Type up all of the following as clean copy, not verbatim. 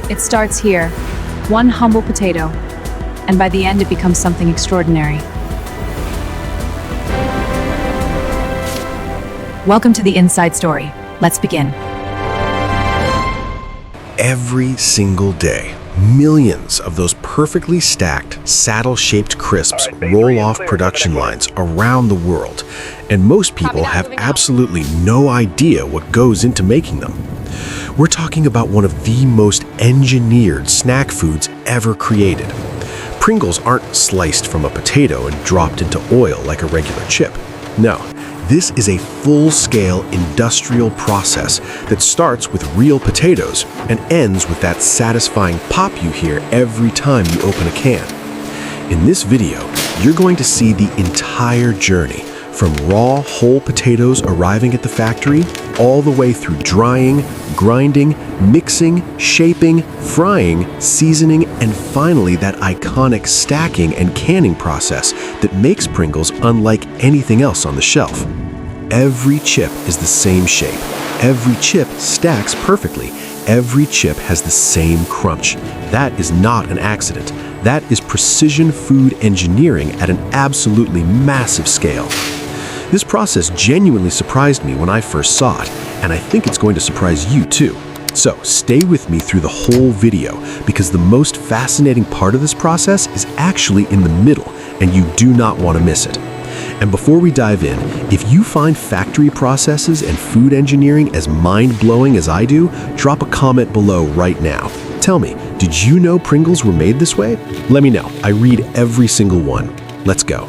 It starts here, one humble potato, and by the end it becomes something extraordinary. Welcome to the Inside Story. Let's begin. Every single day, millions of those perfectly stacked, saddle-shaped crisps roll off production lines around the world, and most people have absolutely no idea what goes into making them. We're talking about one of the most engineered snack foods ever created. Pringles aren't sliced from a potato and dropped into oil like a regular chip. No, this is a full-scale industrial process that starts with real potatoes and ends with that satisfying pop you hear every time you open a can. In this video, you're going to see the entire journey, from raw, whole potatoes arriving at the factory, all the way through drying, grinding, mixing, shaping, frying, seasoning, and finally that iconic stacking and canning process that makes Pringles unlike anything else on the shelf. Every chip is the same shape. Every chip stacks perfectly. Every chip has the same crunch. That is not an accident. That is precision food engineering at an absolutely massive scale. This process genuinely surprised me when I first saw it, and I think it's going to surprise you too. So stay with me through the whole video, because the most fascinating part of this process is actually in the middle, and you do not want to miss it. And before we dive in, if you find factory processes and food engineering as mind-blowing as I do, drop a comment below right now. Tell me, did you know Pringles were made this way? Let me know. I read every single one. Let's go.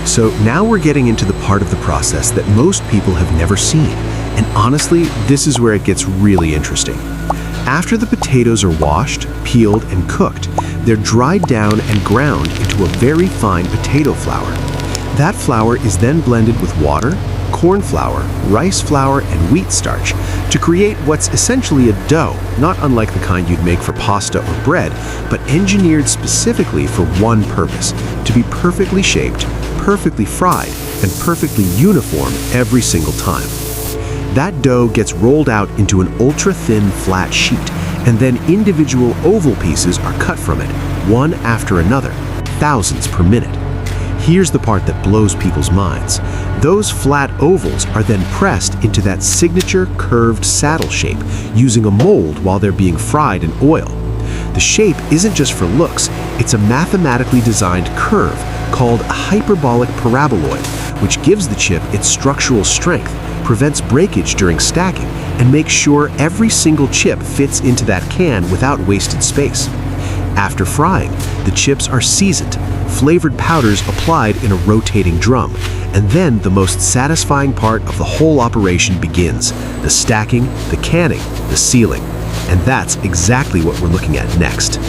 So now we're getting into the part of the process that most people have never seen. And honestly, this is where it gets really interesting. After the potatoes are washed, peeled, and cooked, they're dried down and ground into a very fine potato flour. That flour is then blended with water, corn flour, rice flour, and wheat starch to create what's essentially a dough, not unlike the kind you'd make for pasta or bread, but engineered specifically for one purpose: to be perfectly shaped, perfectly fried, and perfectly uniform every single time. That dough gets rolled out into an ultra-thin flat sheet, and then individual oval pieces are cut from it, one after another, thousands per minute. Here's the part that blows people's minds. Those flat ovals are then pressed into that signature curved saddle shape using a mold while they're being fried in oil. The shape isn't just for looks, it's a mathematically designed curve called a hyperbolic paraboloid, which gives the chip its structural strength, prevents breakage during stacking, and makes sure every single chip fits into that can without wasted space. After frying, the chips are seasoned, flavored powders applied in a rotating drum, and then the most satisfying part of the whole operation begins: the stacking, the canning, the sealing. And that's exactly what we're looking at next.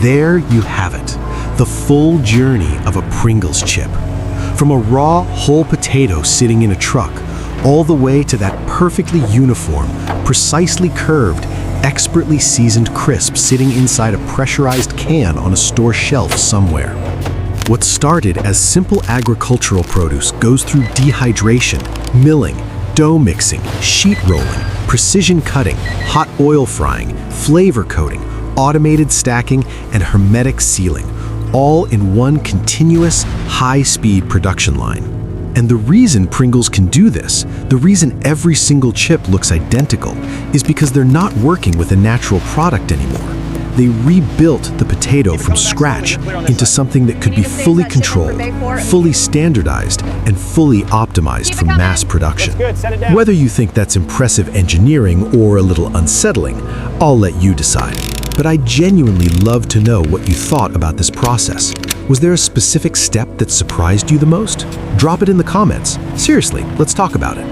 there you have it, the full journey of a Pringles chip. From a raw, whole potato sitting in a truck, all the way to that perfectly uniform, precisely curved, expertly seasoned crisp sitting inside a pressurized can on a store shelf somewhere. What started as simple agricultural produce goes through dehydration, milling, dough mixing, sheet rolling, precision cutting, hot oil frying, flavor coating, automated stacking, and hermetic sealing, all in one continuous, high-speed production line. And the reason Pringles can do this, the reason every single chip looks identical, is because they're not working with a natural product anymore. They rebuilt the potato from scratch into something that could be fully controlled, fully standardized, and fully optimized for mass production. Whether you think that's impressive engineering or a little unsettling, I'll let you decide. But I genuinely love to know what you thought about this process. Was there a specific step that surprised you the most? Drop it in the comments. Seriously, let's talk about it.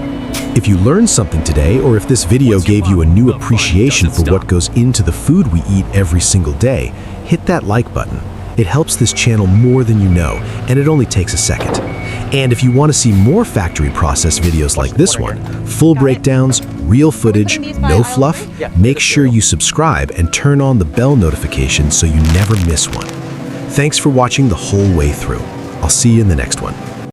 If you learned something today, or if this video gave you a new appreciation for what goes into the food we eat every single day, hit that like button. It helps this channel more than you know, and it only takes a second. And if you want to see more factory process videos like this one, full breakdowns, real footage, no fluff, make sure you subscribe and turn on the bell notification so you never miss one. Thanks for watching the whole way through. I'll see you in the next one.